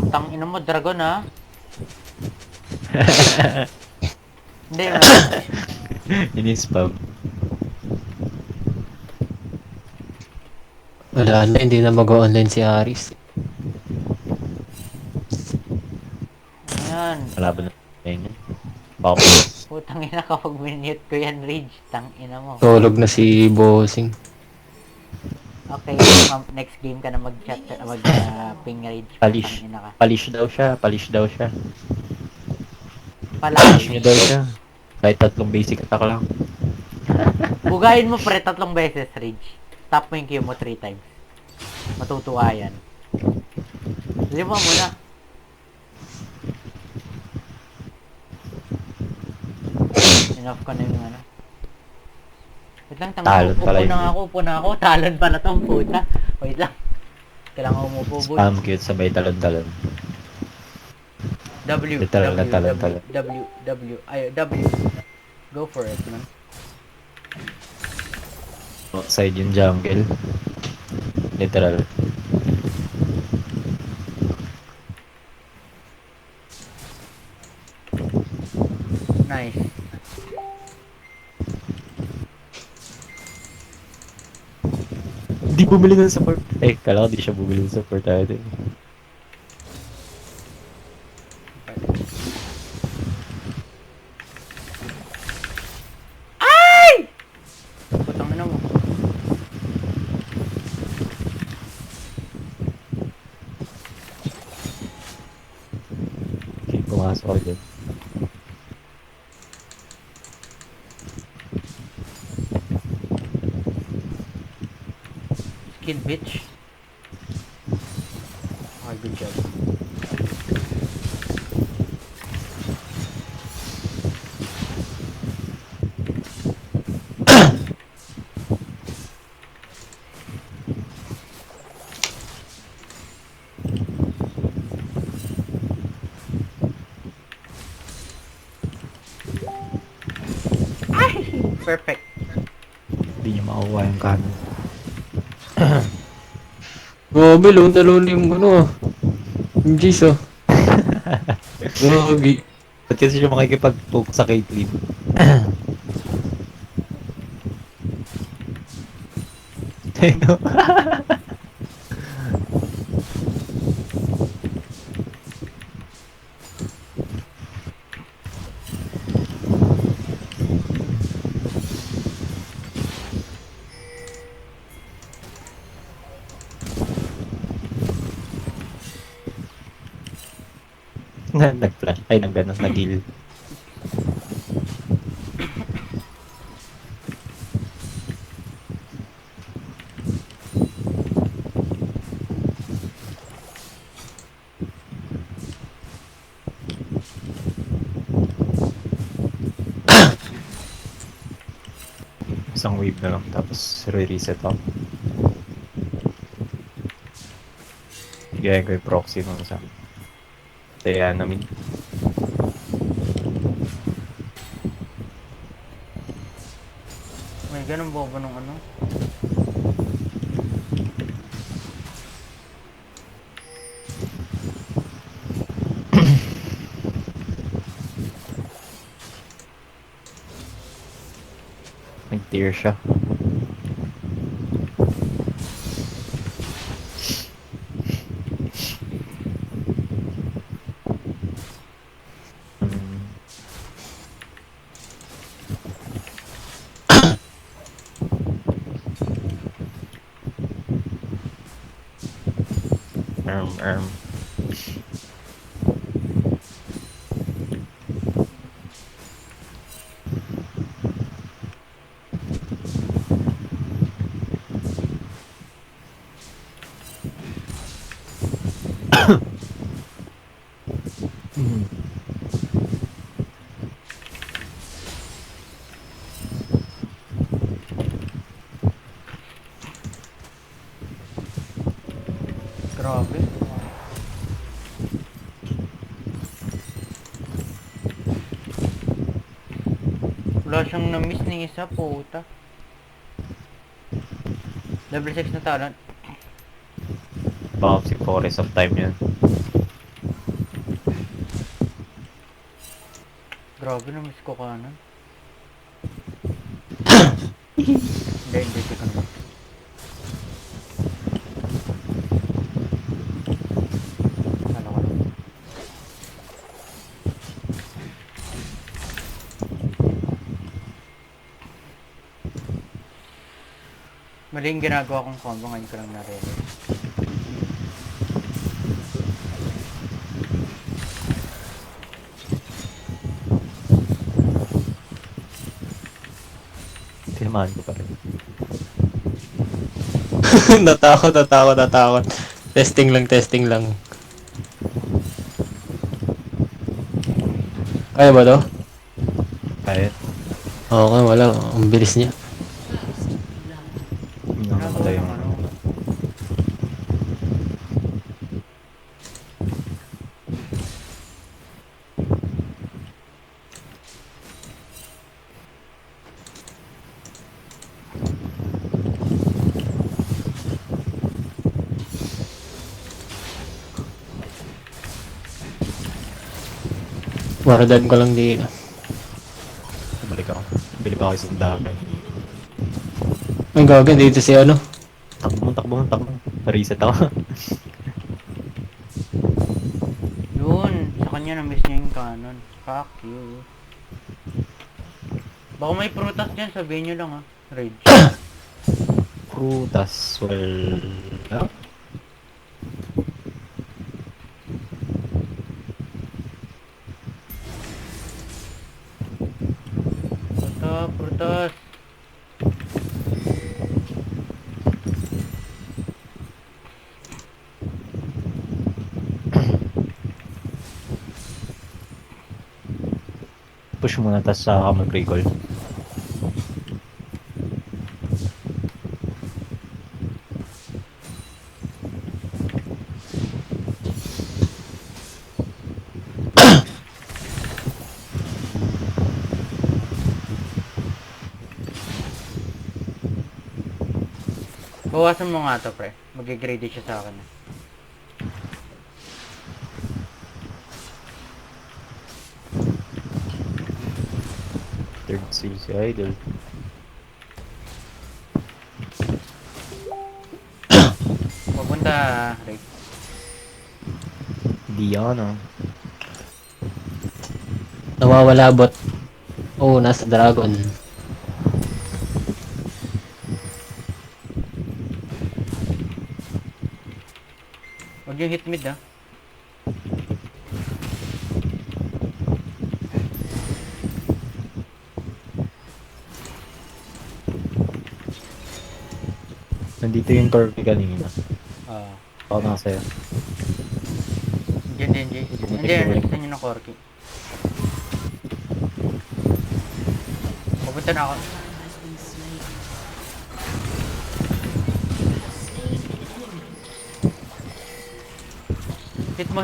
Tang ina mo, dragon ha? Hindi mo. Ini-spam. Wala na, hindi na mag-online si Aris. Ayan. Malaban na yun. Baka Putang ina kapag minute ko yan, Rage. Tang ina mo. Tulog na si Bossing. Okay, next game ka na mag-chat, ping Rage. Palish. Putang ina ka. Palish daw siya. Palish daw siya. Palish. Palish niyo daw siya. Kahit 3 basic attack lang. Bugayin mo pre 3 beses, Rage. Tap mo yung Q mo 3 times. Matutuwa yan. Lima muna. Enough ko na yung ano. Wait lang, Talon pala yun. upo na ako. Talon pala tong puta. Wait lang. Kailangan umupo, boy. Spam cute sabay talon-talon. W, Literal na W, talon-talon. W. Go for it, man. Outside yung jungle. Literal. Nice. Di bumili ng support. Eh, kala ko di siya bumili ng support natin. Putang ina mo. Okay, pumasok ako dyan. Skill bitch. Okay, good job. Perfect. Hindi niya makuha yung cannon. Grabe, talon yung ano ah. Yung Jace ah. Grabe. Ba't kasi siya makikipag-poke sa Caitlyn? Ayun. Nag-flash. Ay, nag-ganos, nag-heal. Isang wave na lang, tapos re-reset ako. Gaya ko yung proxy nung sa kaya namin. May ganun bobo nung ano. Nag-tear siya. Erm. Grabe. Wala siyang na-miss ni isa, puta. Level 6 na talent. Baka si Forest of Time yun. Grabe na miss ko kanan. Hindi ko na. Ano ko lang. Mali yung ginagawa kong combo, ngayon ko lang na-realize. Tinamaan ko pa rin. natakot. Testing lang. Kaya ba to? Kahit, Okay, wala. Ang bilis niya. nakamatay yung ano. Waradan ko lang dito. Balik ako. Bili pa ako isang dami. Ang gagawin dito si ano? Takbo. Reset ako. Yun, sa kanya na-miss niya yung canon. Fuck you. Baka may prutas dyan, sabihin nyo lang Rage. Prutas. Well... Ah? Prutas. Push muna, tas sa mag-recall. Bawasan mo nga to, pre. Mag-grade siya sa akin. Third seal si Idol. Papunta, Ray. Diana. Nawawala bot. Oo, nasa dragon. Huwag yung hit mid, Nandito yung Corky kanina. Ako nasa sa'yo. Diyan din, Jace. Hindi, nakita nyo ng Corky. Pupunta na ako. Hit mo.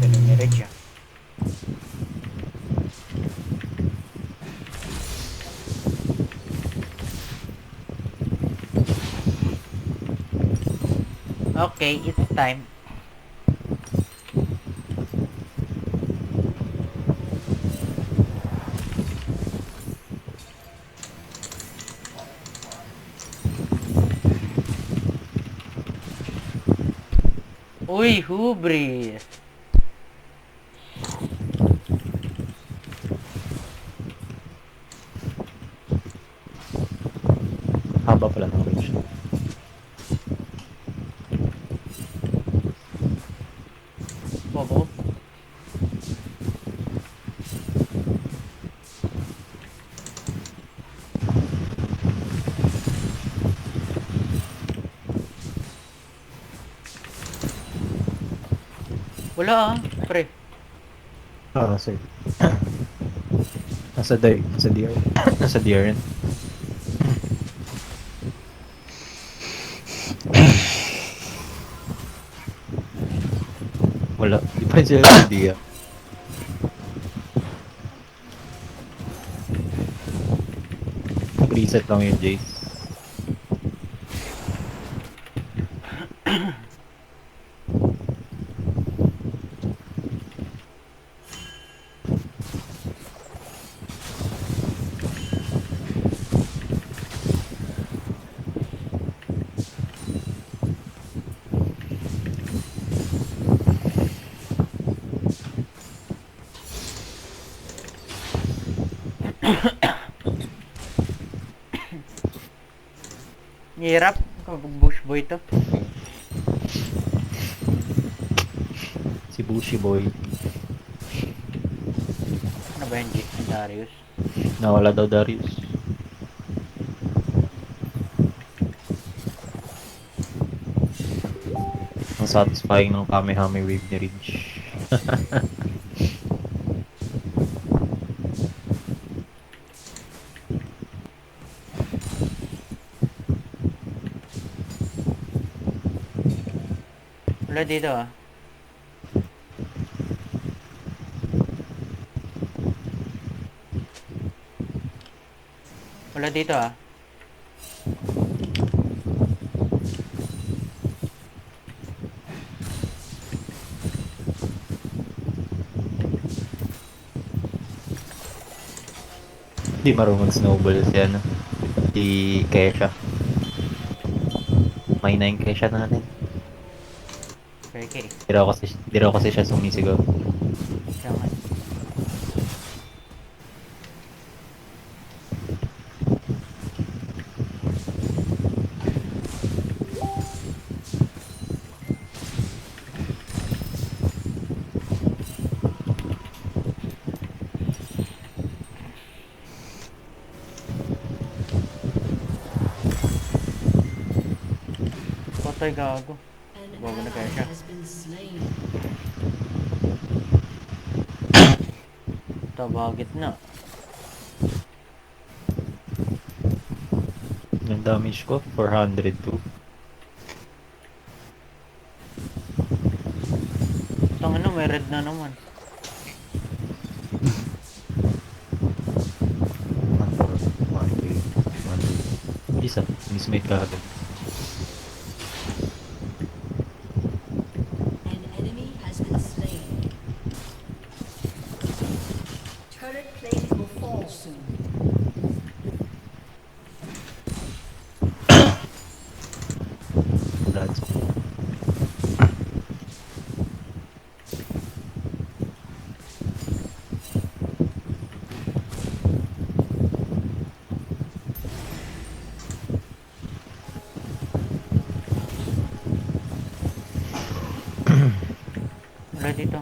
Galing ni Reg, Okay, it's time. Uy, hubris. Haba pala ng range. Bobo. Wala pre. Sir. Nasa DR. Nasa DR rin. Wala. Di pa rin sila ready ah. Reset lang yun, Jace. Hirap. Bush boy to. Si Bushi Boy. Ano ba yung Jace ni Darius? Nawala daw Darius. Ang satisfying ng Kamehame Wave ni Ridge. Wala dito ah. Wala dito ah. Hindi marunong snowball si ano. Si Kesha. May 9 Kesha natin. Peke. Di raw kasi siya sumisigaw. Siya nga. Patay gago. Bago na kaya siya. Tabagit na. Yung damage ko, 402. Tang ano, may red na naman. Isa, mismate ka agad. An enemy has been slain. Turret plate will fall soon. That's Wala dito.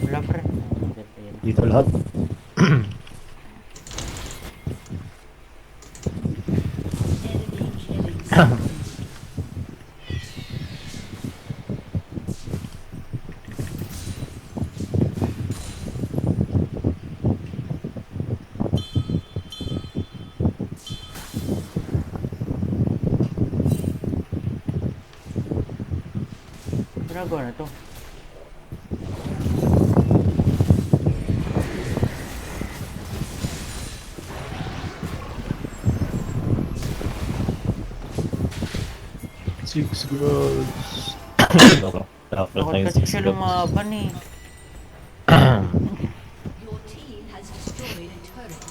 Wala pa rin. dito lahat. Enemy killing. Ginagawa na to. Six girls. Dapat Bakit na yung kasi 6 siya girls. lumaban eh. Your team has destroyed a turret.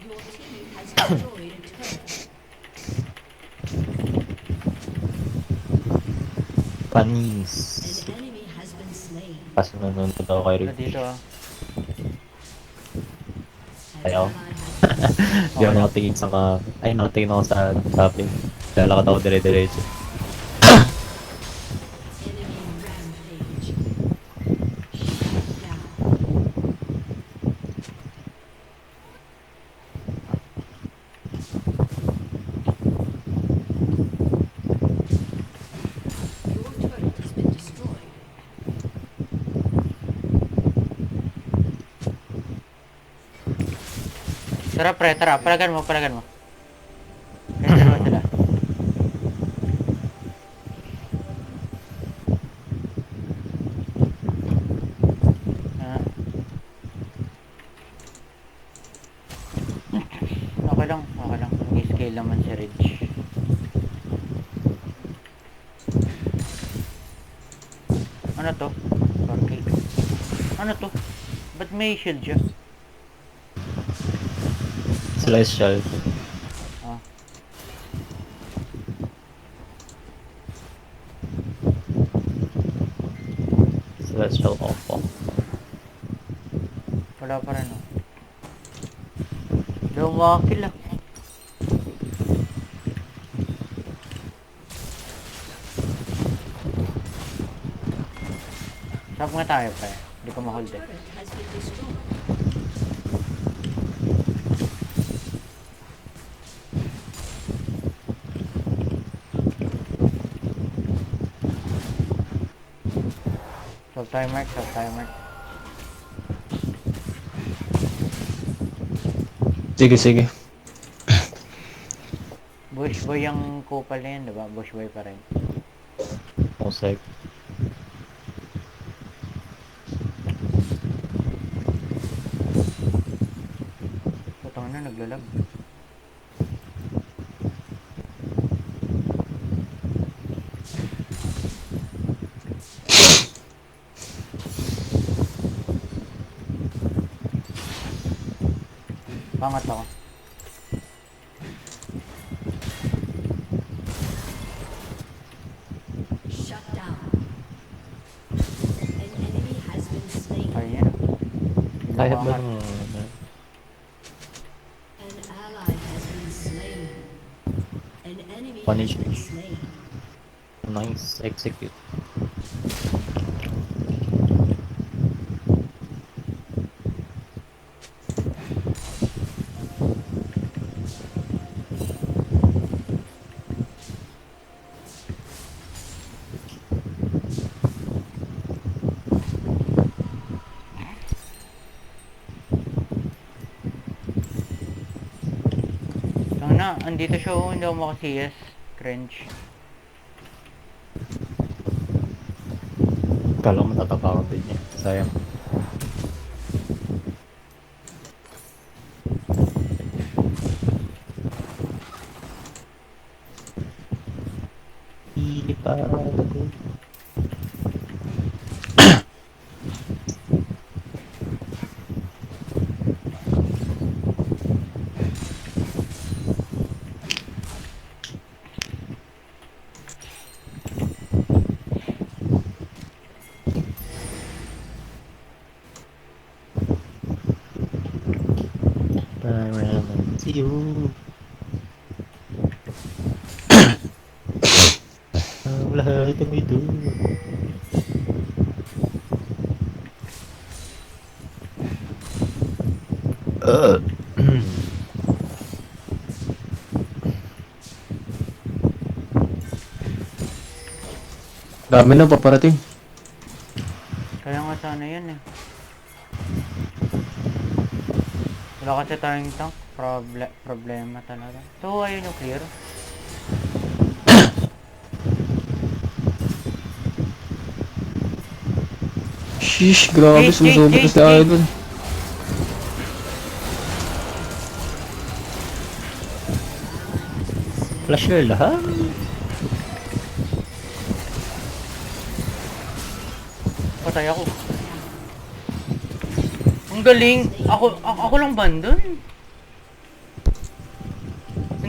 Your team has destroyed a turret. Panis. An enemy has been slain. Kaso nanonood ako kay Wala Ridge. dito ah. namatay ako. Hindi ako nakatingin sa ay, nakatingin ako sa topic. Lalakad ako dire-diretso. Enemy rampage. Shut down. Your turret has been destroyed. Tara pre, tara. Palagan mo, palagan mo. Kaya dalawa sila. Ah. Okay lang, okay lang. Nag-scale naman si Ridge. Ano to? Okay. Ano to? Ba't may shield siya? Celestial. Ah. Celestial opo. Wala pa rin oh. Dalawang wakil ah. Saan nga tayo pa eh? Hindi ko ma-hold eh. Turret has been destroyed. Stop tayo mark, stop tayo mark. Sige, sige. Bush boy yung kupal na yan, diba? Bush boy pa rin. Mosaic. Putang na, naglalag. Pangat ako. Shut down. An enemy has been slain. Kaya yan ah. Hindi Kaya ako ba angat. nung... An ally has been slain. An enemy has Punish. been slain. Nice execute. Tang na, andito siya oh, hindi ako maka-CS. Cringe. Kala ko matatapakan din niya. Sayang. Iparado. Parang see you. Ang lahat ng ito. Dami na paparating. Kaya nga sana yun eh. Wala kasi tayong tank. Problema talaga. So, ayun yung clear. Sheesh, grabe, Jake, sumusobra Jake, si Jake. Idol. Flasher lahat. Patay ako. Ang galing. Ako lang ba dun?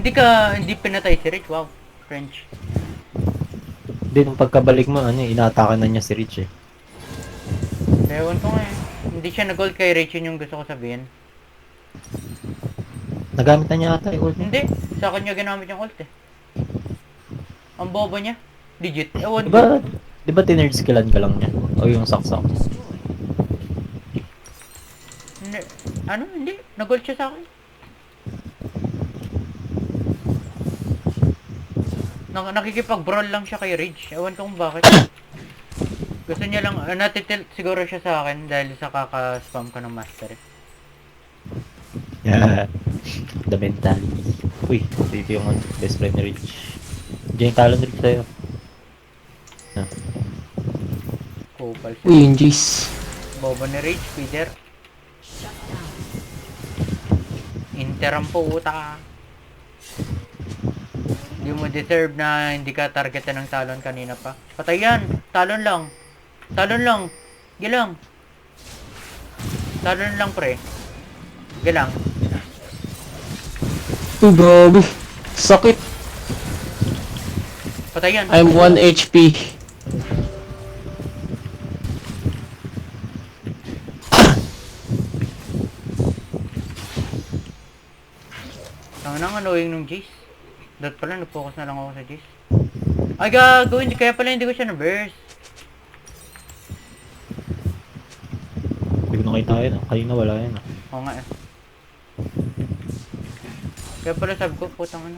Hindi pinatay si Rich. Wow. French. Hindi, nung pagkabalik mo, inaatake na niya si Rich eh. Ewan ko nga eh. Hindi siya nag-gold kay Rich, yun yung gusto ko sabihin. Nagamit na niya ata yung ult niya. Hindi, sa akin niya ginamit yung ult eh. Ang bobo niya. Legit. Ewan Di ko. ba, di ba tinerd skillan ka lang niya? O yung saksak? Hindi. Ano? Hindi. Nag-ult siya sa akin. Nakikipag-brawl lang siya kay Rage. Ewan ko kung bakit. Gusto niya lang, natitilt siguro siya sa akin dahil sa kaka-spam ko ng master. Yeah. The mentality. Uy, dito yung best friend ni Rich. Diyan yung talon Rich sa'yo. Ah. Kupal siya. Uy, yung Jace. Bobo ni Rage, Peter. Inter ang puta. Hindi mo deserve na hindi ka targetan ng talon kanina pa. Patay yan! Talon lang! Talon lang! Gilang! Talon lang pre. Gilang. Uy, grabe. Sakit. Patay yan! I'm 1 HP. Ang nang annoying nung Jace. Dot pala, nag-focus na lang ako sa Jace. Ay gago, hindi kaya pala hindi ko siya na-burst. Hindi ko nakita yun. Kanina wala yun. Oo nga eh. Kaya pala sabi ko, putang ano.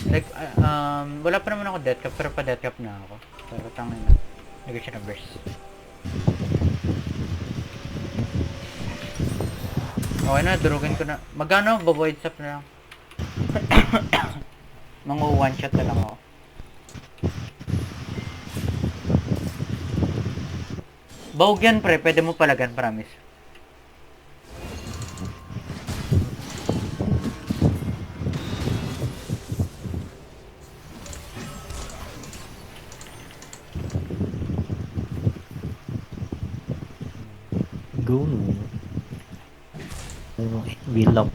Like, wala pa naman ako death cap, pero pa death cap na ako. Pero tangin na. Hindi ko siya na-burst. Okay na, durugin ko na. Magano, baboid stop na lang. Mga one shot na lang ako. Bahog yan pre, pwede mo palagan, promise. Go. Wheel up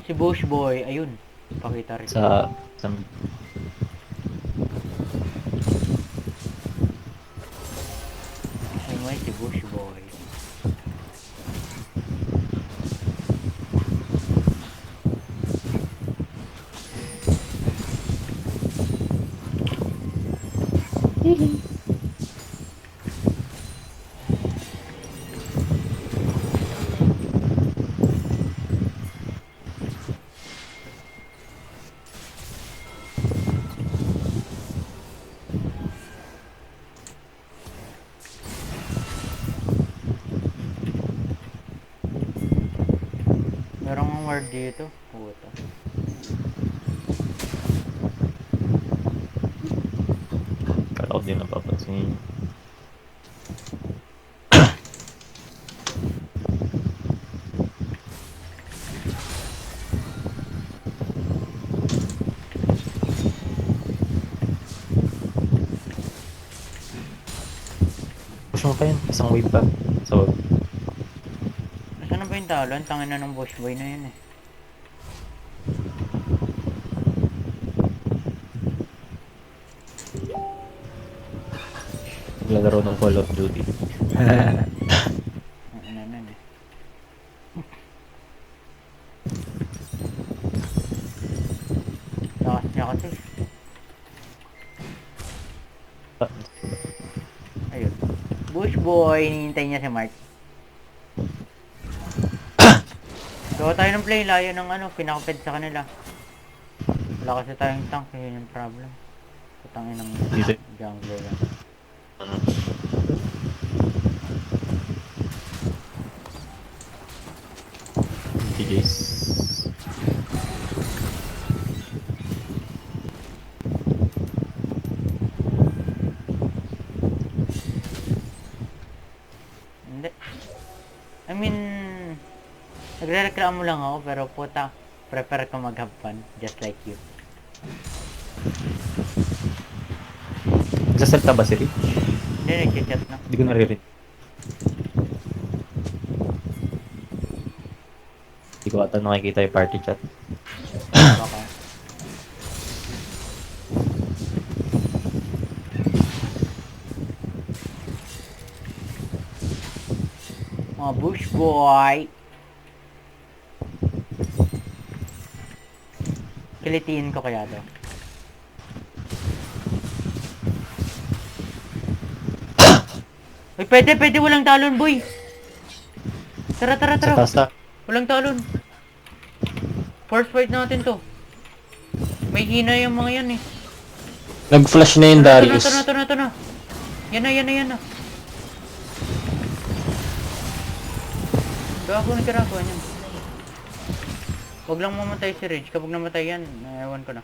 Si Bush Boy, ayun. Pakita rin. sa Anyway, si Bush Boy. Merong word dito. Puta. kala ko din napapansin. Push mo pa yun. Isang wave pa. So, Nasaan na ba yung talon? Tangin na ng Bush Boy na yun eh. naglalaro ng Call of Duty. Ano na eh. Lakas niya kasi. Ayun. Bush Boy, hinihintay niya si Mark. So tayo ng play, layo ng ano, pinakaped sa kanila. Wala kasi tayong tank, yun yung problem. Putangin ng Dito. jungler yan. GG's. Hindi. I mean, nagre-reklamo lang ako, pero puta, prefer ko mag-have fun, just like you. Nagsasalta ba si Rich? Hindi, nag-chat na. Hindi ko naririnig. Hindi ko ata nakikita yung party chat. Baka. Mga bush boy. Kilitiin ko kaya to. Uy, pwede, walang talon, boy. Tara, Sa tara. taas na. Walang talon. Force fight natin to. May hina yung mga yan eh. Nag-flash na yung Darius. Ito na. Yan na. Gago na ginagawa niyan. Huwag lang mamatay si Rage. Kapag namatay yan, ewan ko na.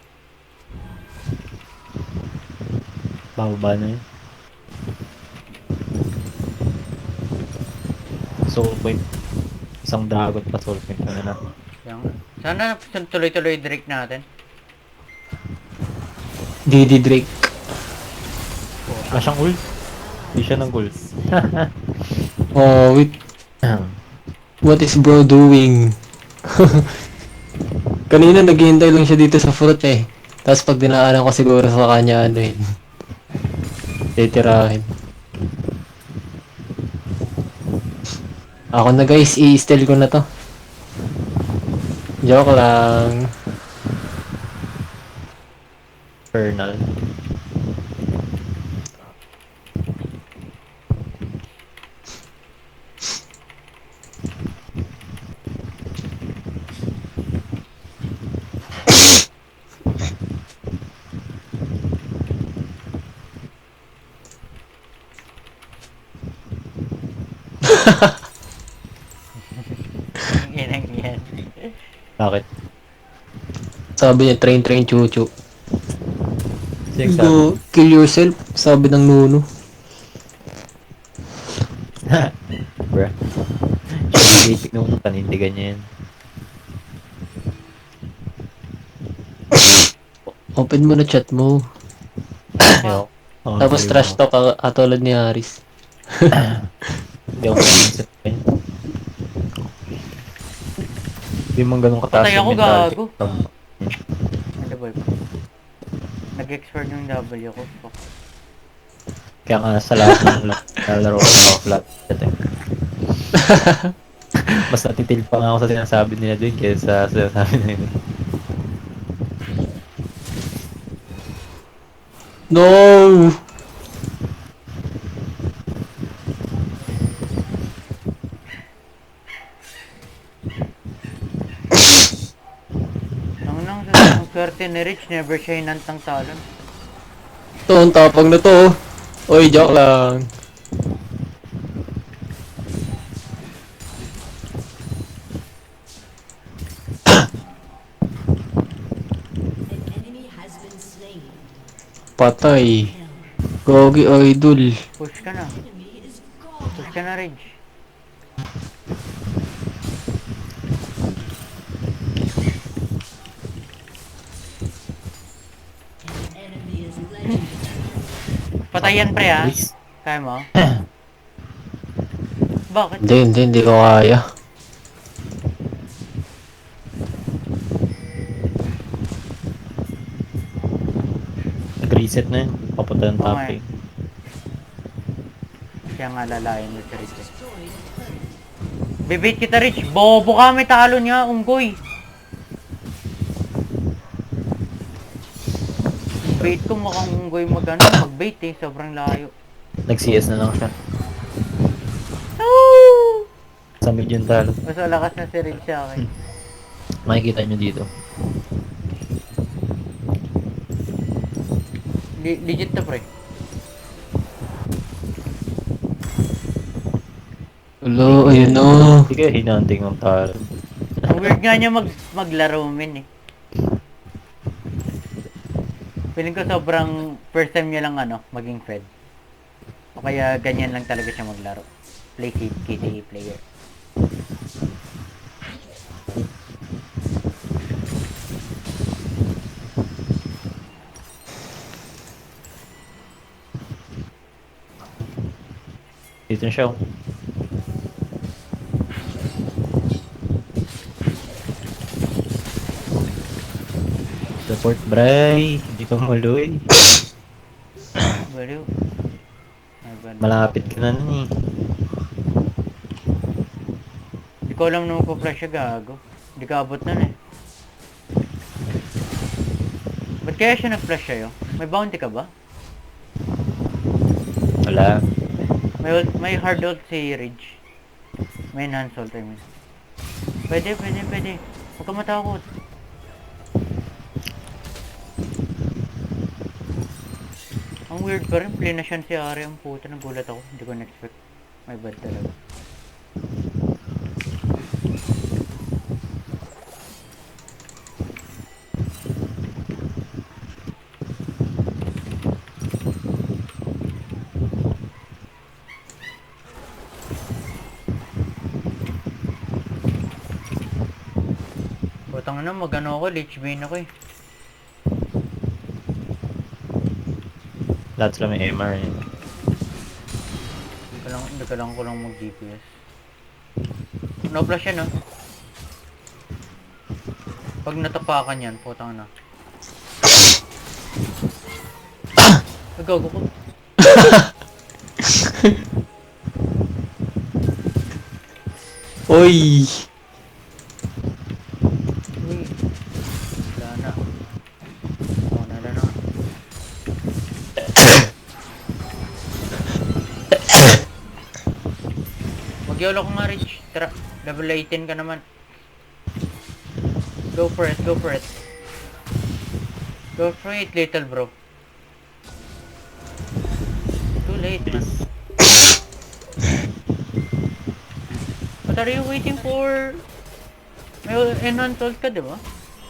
Bababa na yun. Soul point. Isang dragon pa soul point na na. Yan. Sana tuloy-tuloy Drake natin. DD Drake. Wala siyang ult. Hindi siya ng ult. Oh, wait. What is bro doing? Kanina naghihintay lang siya dito sa fruit eh. Tapos pag dinaanan ko siguro sa kanya ano yun. Titirahin. Ako na guys, i-steal ko na to. Joke lang. Infernal. Yan yan. Bakit? Sabi niya, train chuchu. Siyang sabi. Go, kill yourself, sabi ng Nuno. Bruh. Siya nung panindigan niya yan. Open mo na chat mo. Yo. Tapos trash talk katulad ni Haris. Hindi ako mag-iisip pa yun. Hindi man ganun kataas Patay ako, mentality. gago. Ano ba yun? Nag-expert yung W ko. Fuck. Kaya nga sa lahat ng lalaro ko ako flat set eh. Mas natitil pa nga ako sa sinasabi nila doon kaysa sa sinasabi nila. No! Ang swerte ni Rich, never siya hinantang talon. Ito, ang tapang na to. Oy, joke lang. An enemy has been slain. Patay. Gogi idol. Push ka na. Enemy is gone. Push ka na, Rich. An enemy is legendary. Patayan pre ha. Please. Kaya mo? Bakit? Hindi ko kaya. Nag-reset na yun. Papunta ng Oo top nga eh. lane. Kaya nga lalayan mo si Rich eh. Bibait kita Rich. Bobo ka, may talon nga, unggoy. Bait ko mukhang unggoy mag-bait eh, sobrang layo. Nag-CS na lang siya. Oh! Sa mid yung talo. Mas malakas na si Rich sa akin. Makikita nyo dito. Legit to pre. Hello, ayun o. Hindi kaya hinanting ang talo. Ang weird nga niya maglaro min eh. Feeling ko sobrang first time niya lang maging Fed. O kaya ganyan lang talaga siya maglaro. Play KTE player. Dito na siya. Oh. Support Bray. Hindi ka maluwi. Baliw. Ay, baliw. Malapit ka na nun eh. ko alam na magpa-flash siya, gago. Hindi ka abot nun eh. Ba't kaya siya nag-flash sa'yo? May bounty ka ba? Wala. May hard ult si Ridge. May enhanced ult, I mean. Pwede. Huwag ka matakot. Ang weird pa rin, play na siya si Ari. Ang puta, nagulat ako. Hindi ko na-expect. My bad talaga. Putang na, mag-ano ako, Lich Bane ako eh. Lahat sila may MR eh. Nagkalang ko lang mag-DPS. No flash yan, no? Pag natapakan yan, putang na. Nagago ko. Oy! Uy. Wala na. Oh, nala na. Mag-yolo ko nga, Rich. Tara, level 18 ka naman. Go for it. Go for it, little bro. Too late, man. What are you waiting for? May enhanced ult ka, di ba?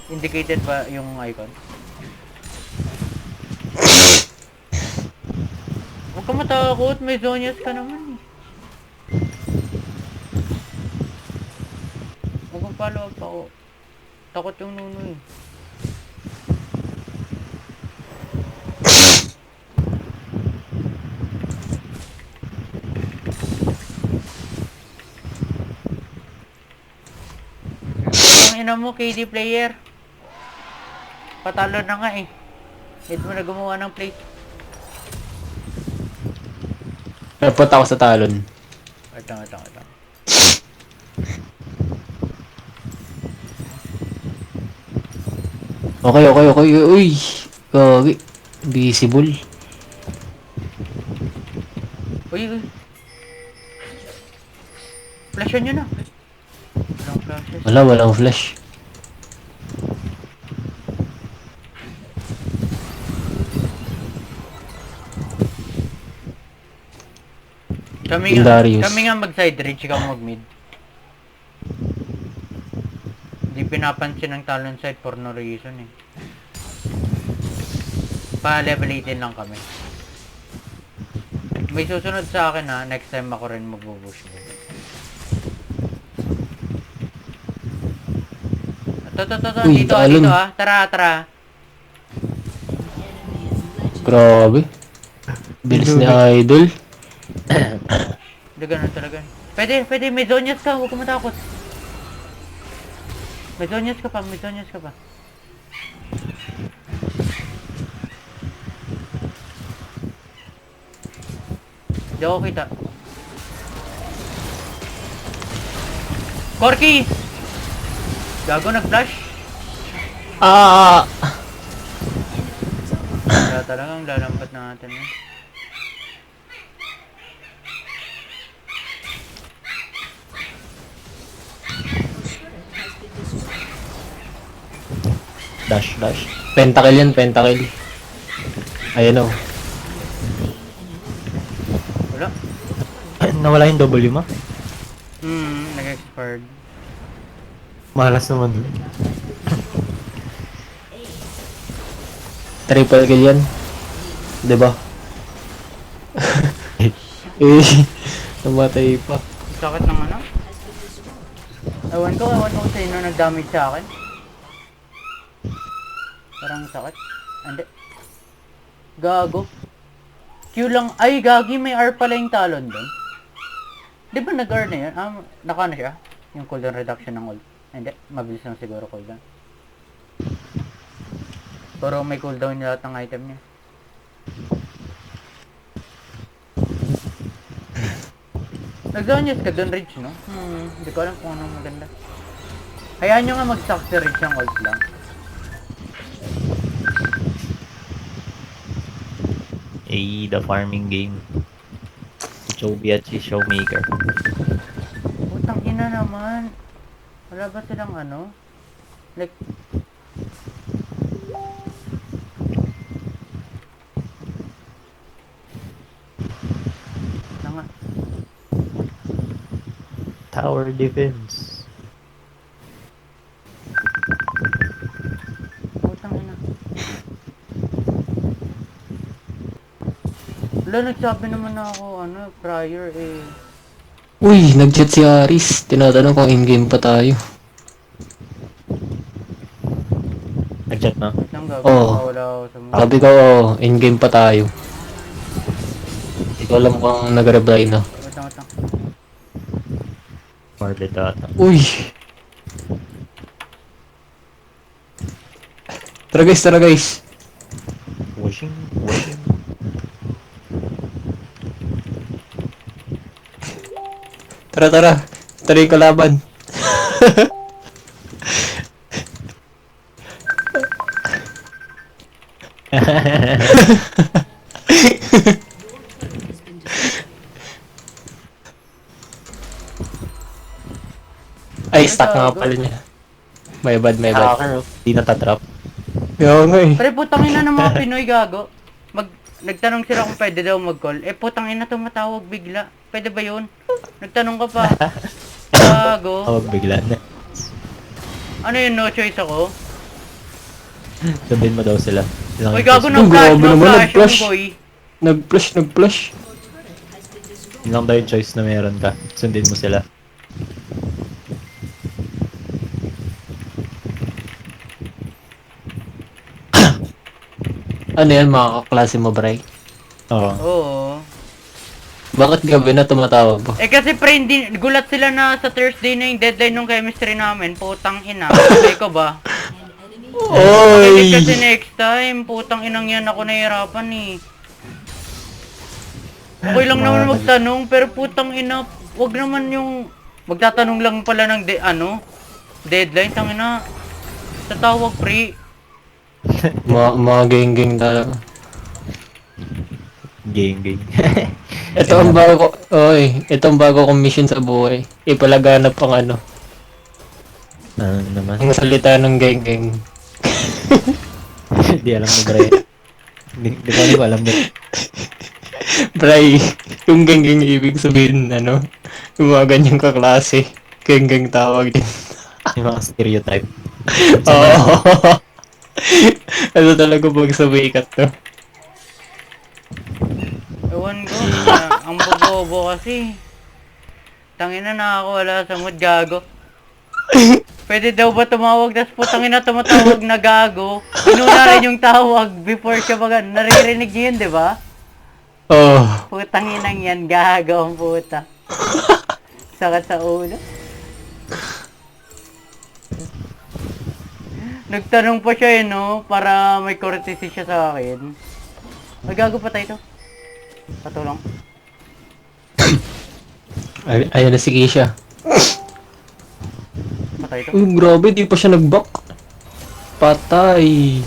Indicated ba yung icon? Huwag ka matakot, may Zonias ka naman eh. Huwag kang follow up ako. Takot yung nuno eh. Ang ina mo, KD player. Patalo na nga eh. Need mo na gumawa ng play. Napunta ako sa talon. Wait lang. Okay. Uy! Gagi. Visible. Uy. Flashan nyo na. Walang flashes. Walang flash. Darius. Kami nga mag-side reach, ikaw mag-mid. Hindi pinapansin ng talon side for no reason eh. Pa level 18 lang kami. May susunod sa akin ha, next time ako rin magbubush. Uy, Dito talon. dito ha. Tara. Grabe. Bilis ni Idol. Hindi ganun talaga. Pwede, may Zonias ka, huwag ka matakot. May Zonias ka pa. Hindi ako kita. Corky! Gago, nag-flash. Kaya talagang lalampat na natin yun. Dash. Pentakill yan, pentakill. Ayan o. Wala. Nawala yung W mo? Nag-expired. Malas naman dun. Triple kill yan. Diba? Namatay pa. Sakit ng ano? Ewan ko kung sino nag-damage sa akin. Parang sakit. Hindi. Gago. Q lang. Ay, gagi. May R pala yung talon doon. Di ba nag-R na yun? Naka na siya? Yung cooldown reduction ng ult. Hindi. Mabilis lang siguro cooldown. Pero may cooldown yung lahat ng item niya. Nag-zonyas ka dun, Ridge, no? Hindi ko alam kung anong maganda. Hayaan nyo nga mag-stock si Ridge ng ult lang. The farming game. Chovy at si Showmaker. Putang ina naman. Wala ba silang ano? Like... Na nga. Tower defense. Putang ina. Wala, nagsabi naman na ako, ano, prior eh. Uy, nag-chat si Aris. Tinatanong kung in-game pa tayo. Nag-chat na. Wait lang, gago. Oo. Wala ako sa mga... Sabi ko, in-game pa tayo. Hindi ko alam kung nag-reply na. Wait lang, wait lang. Marble data. Uy! Tara guys, tara guys. Washing. Tara, tara. Tara yung kalaban. Ay, stuck nga pala niya. May bad. Hacker, di natatrap. Kaya nga eh. Pre, putang ina ng mga Pinoy, gago. Nagtanong sila kung pwede daw mag-call. Eh, putang ina tumatawag bigla. Pwede ba yun? Nagtanong ka pa. Gago. Tawag bigla na. Ano yun, no choice ako? Sundin mo daw sila. Silang Uy, gago impossible. ng flash, Grabe ng naman, flash, nag-flash. yung boy. Nag-flash. Yun lang daw yung choice na meron ka. Sundin mo sila. Ano yan, mga kaklase mo, Bray? Oo. Oo. Bakit gabi na tumatawag po? Eh kasi pre, gulat sila na sa Thursday na yung deadline ng chemistry namin. Putang ina. Sabi ko ba? Oy! Kasi next time, putang inang yan ako nahihirapan eh. Okay lang naman magtanong, pero putang ina, wag naman yung magtatanong lang pala ng deadline, tang ina. Tatawag pre. Mga geng-geng talaga. Gang. Ito ang bago kong mission sa buhay. Ipalaganap ang ano, Ano naman? ang salita ng geng-geng. Di alam mo, Bray. Di ko alam mo. Bray, yung geng-geng ibig sabihin, ano, yung mga ganyang kaklase. Geng-geng tawag din. Yung mga stereotype. Oo. Ano talaga pag sa wikat to? Ewan ko, ang bobo kasi. Tangina na ako, wala sa mood, gago. Pwede daw ba tumawag, tas putangin na tumatawag na gago. Inuna rin yung tawag before siya naririnig niyo yun, di ba? Oh. Putanginang yan, gago ang puta. Sakit sa ulo. Nagtanong pa siya no, para may courtesy siya sa akin. Gago pa tayo to. Patulong. Ayun na si Keisha. Patay to. Uy, grabe, di pa siya nag-back. Patay.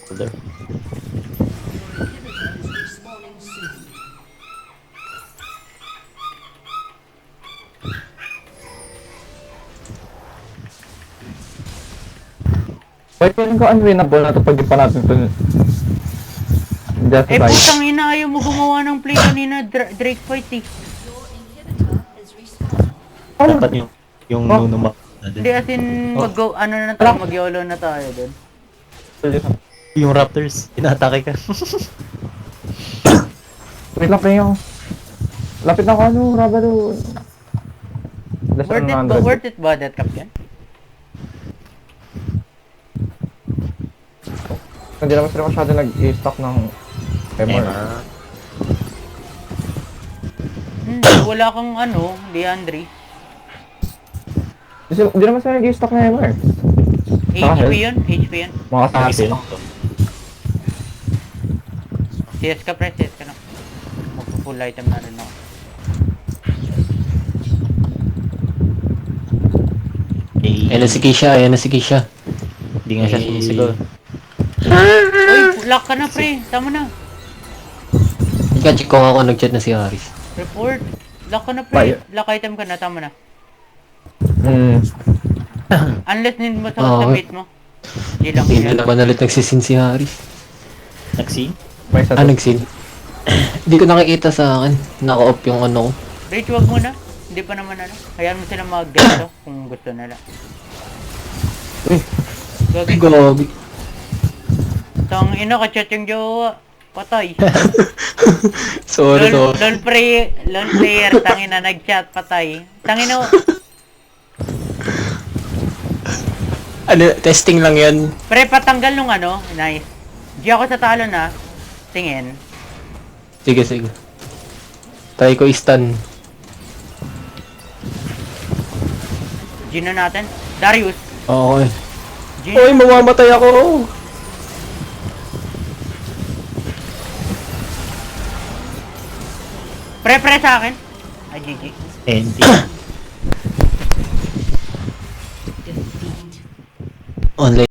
Holder. Wait, feeling ko unwinnable na ito pag di pa natin ito Eh justify. putang ina, ayaw mo gumawa ng play kanina, Drake fight eh. Dapat yung Oh. Nuno Mac na Hindi din. as in, na tayo, mag-YOLO na tayo dun. Yung Raptors, inatake ka. Wait lang, pre ako. Lapit na ako, ano, Rabado. Less than 100. Worth it ba that captain? Hindi naman sila masyado nag-i-stock ng MR. Wala kang Leandre. Hindi naman sila nag-i-stock ng MR. HP yun? HP yun? Mga Yung isa sakin. lang to. CS ka pre, CS ka na. Magpo-full item na rin ako. Eh, Ayan na si Kisha, ayan na si Kisha. Hindi nga siya sumisigaw. Uy, lock ka na pre. Tama na. Ika, check ko nga kung nag-chat na si Haris. Report. Lock ka na pre. Bayo. Lock item ka na, tama na. Unless need mo sa Oo. submit mo. Di lang Hindi na yun. naman ulit nagsisin si Haris. Nag-scene? May sa Nagsin. Hindi ko nakikita sa akin. Naka-off yung ano ko. Rage, wag muna. Hindi pa naman ano. Hayaan mo sila mag-ganto kung gusto nila. Ay, Gagi. grabe. Tang ina ka chat yung jowa. Patay. Sorry, LOL, sorry. LOL player, tangina nag-chat, patay. Tangina, Ano, testing lang yan. pre patanggal nung ano, nice. Di ako sa talo na. Tingin. Sige, sige. Try ko i-stun. Gino natin. Darius. Okay. Gino. Oy, mamamatay ako. Pre sa akin. Ay, GG. NT. Online.